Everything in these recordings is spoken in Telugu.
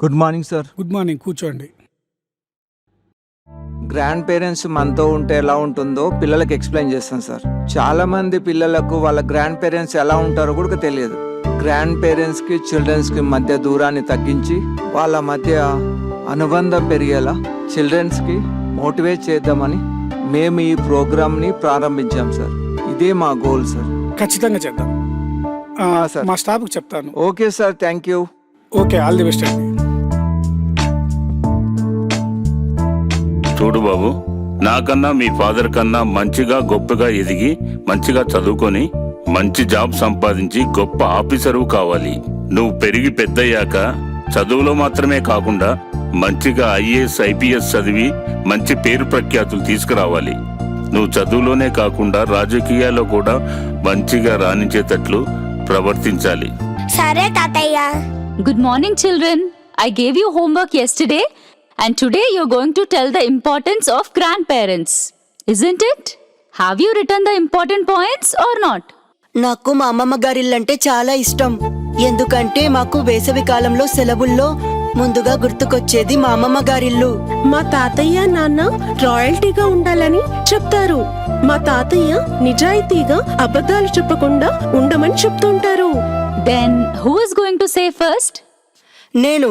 Good morning sir. Good morning, కూర్చోండి. గ్రాండ్ పేరెంట్స్ మనతో ఉంటే ఎలా ఉంటుందో పిల్లలకి ఎక్స్ప్లెయిన్ చేస్తాను సార్. చాలా మంది పిల్లలకు వాళ్ళ గ్రాండ్ పేరెంట్స్ ఎలా ఉంటారో కూడా తెలియదు. గ్రాండ్ పేరెంట్స్కి చిల్డ్రన్స్కి మధ్య దూరాన్ని తగ్గించి వాళ్ళ మధ్య అనుబంధం పెరిగేలా చిల్డ్రన్స్కి మోటివేట్ చేద్దామని మేము ఈ ప్రోగ్రామ్ని ప్రారంభించాం సార్. ఇదే మా గోల్ సార్. ఖచ్చితంగా చేద్దాం. సార్. మా స్టాఫ్కి చెప్తాను. Okay sir, thank you. Okay, all the best అండి. చూడు బాబు, నాకన్నా మీ ఫాదర్ కన్నా మంచిగా గొప్పగా ఎదిగి మంచిగా చదువుకొని మంచి జాబ్ సంపాదించి గొప్ప ఆఫీసరు కావాలి. నువ్వు పెరిగి పెద్దయ్యాక చదువులో మాత్రమే కాకుండా మంచిగా ఐఏఎస్ ఐపీఎస్ చదివి మంచి పేరు ప్రఖ్యాతులు తీసుకురావాలి. నువ్వు చదువులోనే కాకుండా రాజకీయాల్లో కూడా మంచిగా రాణించేటట్లు ప్రవర్తించాలి. సరే తాతయ్య. Good morning, children. I gave you homework yesterday and today you're going to tell the importance of grandparents. Isn't it? Have you written the important points or not? నాకు మా అమ్మమ్మ గారిల్లంటే చాలా ఇష్టం. ఎందుకంటే మాకు వేసవి కాలంలో సెలవుల్లో ముందుగా గుర్తుకొచ్చేది మా అమ్మమ్మ గారిల్లు. మా తాతయ్య నాన్న రాయల్టీగా ఉండాలని చెప్తారు. మా తాతయ్య నిజాయితీగా అబద్ధాలు చెప్పకుండా ఉండమని చెప్తుంటారు. Then who is going to say first? నేను.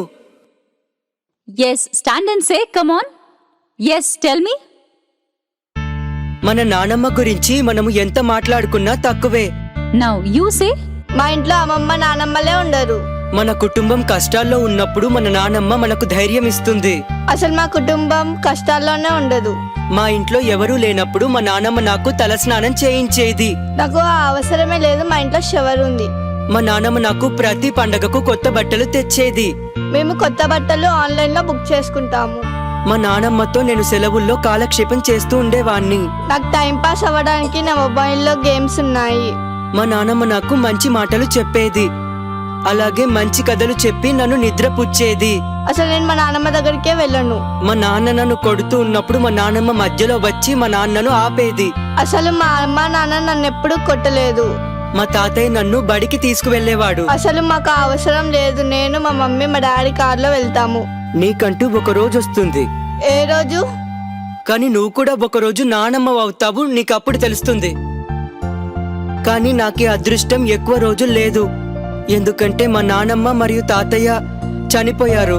Yes, stand and say, come on. Yes, tell me. మన నానమ్మ గురించి మనము ఎంత మాట్లాడుకున్నా తక్కువే. Now you say. మా ఇంట్లో అమ్మమ్మ నానమ్మలే ఉండరు. మన కుటుంబం కష్టాల్లో ఉన్నప్పుడు మన నానమ్మ మనకు ధైర్యం ఇస్తుంది. అసలు మా కుటుంబం కష్టాల్లోనే ఉండదు. మా ఇంట్లో ఎవరూ లేనప్పుడు మా నానమ్మ నాకు తలస్నానం చేయించేది. నాకు ఆ అవసరమే లేదు. మా ఇంట్లో షవర్ ఉంది. మా నానమ్మ నాకు ప్రతి పండగకు కొత్త బట్టలు తెచ్చేది. మేము కొత్త బట్టలు ఆన్లైన్ లో బుక్ చేసుకుంటాము. మా నానమ్మతో నేను సెలవుల్లో కాలక్షేపం చేస్తూ ఉండేవాణ్ణి. నాకు టైం పాస్ అవ్వడానికి నా మొబైల్లో గేమ్స్ ఉన్నాయి. మా నానమ్మ నాకు మంచి మాటలు చెప్పేది. అలాగే మంచి కథలు చెప్పి నన్ను నిద్రపుచ్చేది. అసలు నేను మా నాన్నమ్మ దగ్గరికే వెళ్ళను. మా నాన్న నన్ను కొడుతూ ఉన్నప్పుడు మా నాన్నమ్మ మధ్యలో వచ్చి మా నాన్నను ఆపేది. అసలు మా అమ్మ నాన్న నన్ను ఎప్పుడూ కొట్టలేదు. మా తాతయ్య నన్ను బడికి తీసుకువెళ్లేవాడు. అసలు మాకు అవసరం లేదు. నేను మా మమ్మీ మా డాడీ కార్లో వెళ్తాము. నీకంటూ ఒక రోజు వస్తుంది. ఏ రోజు? కానీ నువ్వు కూడా ఒక రోజు నానమ్మ అవుతావు, నీకప్పుడు తెలుస్తుంది. కానీ నాకు అదృష్టం ఎక్కువ రోజులు లేదు. ఎందుకంటే మా నానమ్మ మరియు తాతయ్య చనిపోయారు.